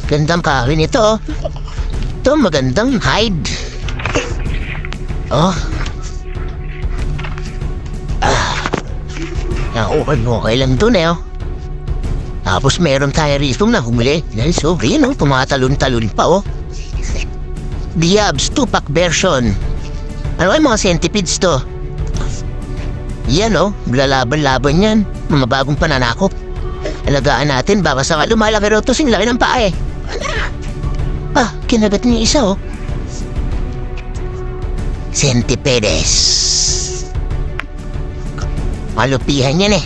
Gandang kahoy nito, oh. Ito, magandang hide. Oh. Okay lang dun eh, oh. Tapos meron tayo rito na humuli. Dahil sobre yun, oh. Tumatalon-talon pa, oh. Diabs 2-pack version. Ano ay mga centipedes to? Yan, oh. Lalaban-laban yan. Mga bagong pananakop. Alagaan natin, baka sa lumalaki raw to, sinlaki ng paa eh. Kinagat niya isa, oh. Centipedes. Malupihan yan eh.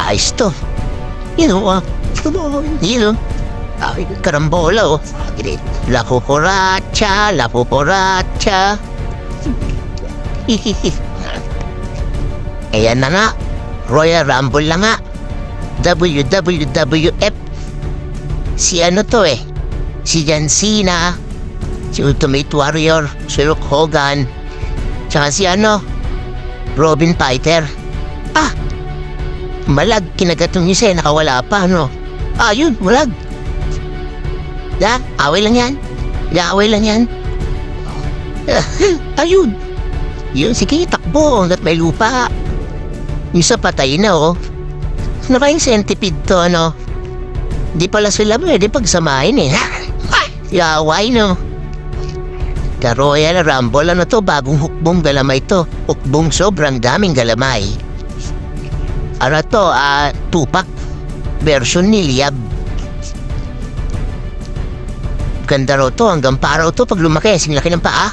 Ayos to. Yun, oh. Yun, oh. Karambola, oh. La cucaracha, la cucaracha. Ayan na nga. Royal Rumble na nga. WWF. Si ano to eh. Si John Cena. Si Ultimate Warrior. Si Hulk Hogan. Tsaka si ano. Robin Fighter. Malag. Kinagat yung isa eh. Nakawala pa, no? Yun. Malag. Away lang yan. Away lang yan. Ayun. Yun, sige, takbo. Hanggat may lupa. Yung sa patay na, oh. Maraming centipede to, ano? Di pala sila pwede pagsamahin, eh. Yaway, no? The Royal Rumble, ano to? Bagong hukbong galamay to. Hukbong sobrang daming galamay. Ano to? 2-pack. Version ni Liab. Ganda raw to. Hanggang pa raw to pag lumaki. Singlaki ng paa.